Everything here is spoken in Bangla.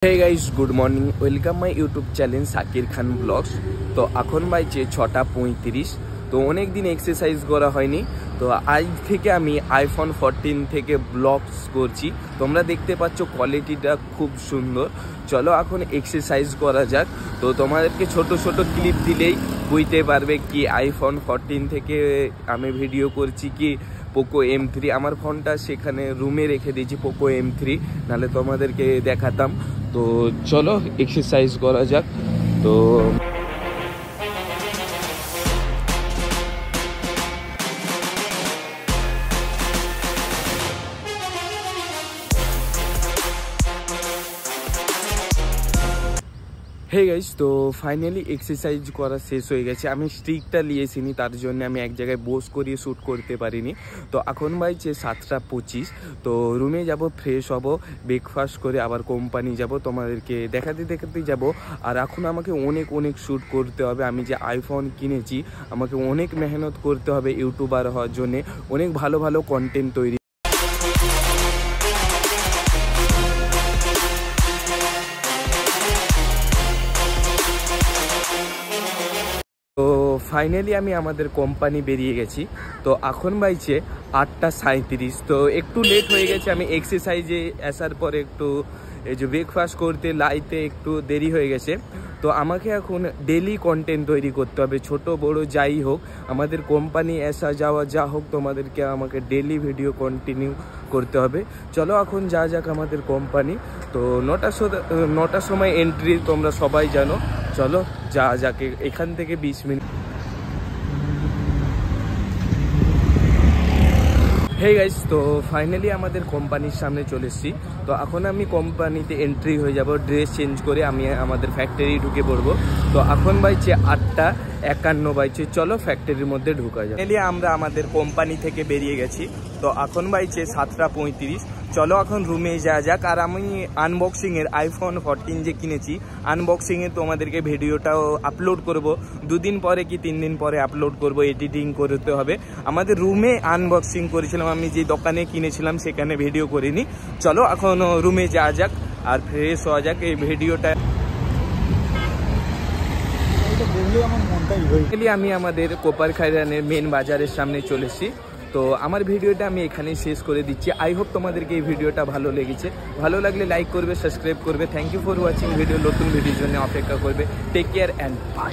Hey guys good morning welcome my YouTube channel Sakir Khan vlogs. तो এখন বাজে 6:35। তো অনেক দিন এক্সারসাইজ করা হয়নি, তো আজ থেকে আমি আইফোন 14 থেকে ব্লগস করছি। তোমরা দেখতে পাচ্ছ কোয়ালিটিটা খুব সুন্দর। চলো এখন এক্সারসাইজ করা যাক। তো তোমাদেরকে ছোট ছোট ক্লিপ দিলেই বুঝতে পারবে কি আইফোন 14 থেকে আমি ভিডিও করছি কি পোকো M3। আমার ফোনটা সেখানে রুমে রেখে দিয়েছি পোকো M3, নাহলে তোমাদেরকে দেখাতাম। তো চলো এক্সারসাইজ করা যাক। তো হে গাইস, তো ফাইনালি এক্সারসাইজ করা শেষ হয়ে গেছে। আমি স্টিকটা নিয়েছিনি, তার জন্য আমি এক জায়গায় বস করিয়ে শ্যুট করতে পারিনি। তো এখন বাজছে 7:25। তো রুমে যাব, ফ্রেশ হব, ব্রেকফাস্ট করে আবার কোম্পানি যাব, তোমাদেরকে দেখাতে যাব। আর এখন আমাকে অনেক শ্যুট করতে হবে। আমি যে আইফোন কিনেছি, আমাকে অনেক মেহনত করতে হবে ইউটিউবার হওয়ার জন্যে, অনেক ভালো কন্টেন্ট তৈরি। তো ফাইনালি আমি আমাদের কোম্পানি বেরিয়ে গেছি। তো এখন বাজছে 8:37। তো একটু লেট হয়ে গেছে, আমি এক্সারসাইজে আসার পরে একটু এই যে ব্রেকফাস্ট করতে লাইতে একটু দেরি হয়ে গেছে। তো আমাকে এখন ডেলি কন্টেন্ট তৈরি করতে হবে, ছোট বড় যাই হোক, আমাদের কোম্পানি আসা যাওয়া যা হোক, তোমাদেরকে আমাকে ডেলি ভিডিও কন্টিনিউ করতে হবে। চলো এখন যা যাক আমাদের কোম্পানি। তো 9টার সময় এন্ট্রি, তোমরা সবাই জানো। চলো যা যাকে এখান থেকে 20 মিনিট। হে গাইস, তো ফাইনালি আমাদের কোম্পানির সামনে চলে এসেছি। তো এখন আমি কোম্পানিতে এন্ট্রি হয়ে যাব, ড্রেস চেঞ্জ করে আমি আমাদের ফ্যাক্টরি ঢুকে পড়বো। তো এখন বাজছে 8:51 বাজছে। চলো ফ্যাক্টরির মধ্যে ঢুকা যায়। ফাইনালি আমরা আমাদের কোম্পানি থেকে বেরিয়ে গেছি। তো এখন বাজছে 7:35। চলো এখন রুমে যাওয়া যাক। আর আমি আনবক্সিংয়ের আইফোন 14 যে কিনেছি, আনবক্সিংয়ে তোমাদেরকে ভিডিওটাও আপলোড করব। 2 দিন পরে কি 3 দিন পরে আপলোড করব, এডিটিং করতে হবে। আমাদের রুমে আনবক্সিং করেছিলাম, আমি যে দোকানে কিনেছিলাম সেখানে ভিডিও করিনি। চলো এখন রুমে যাওয়া যাক আর ফ্রেশ হওয়া যাক। এই ভিডিওটা আমি আমাদের কোপার খাইরানের মেন বাজারের সামনে চলে এসেছি। তো আমার ভিডিওটা আমি এখানেই শেষ করে দিচ্ছি। আই হোপ তোমাদেরকে এই ভিডিওটা ভালো লেগেছে। ভালো লাগলে লাইক করবে, সাবস্ক্রাইব করবে। Thank you for watching video. নতুন ভিডিওর জন্য অপেক্ষা করবে। Take care and by.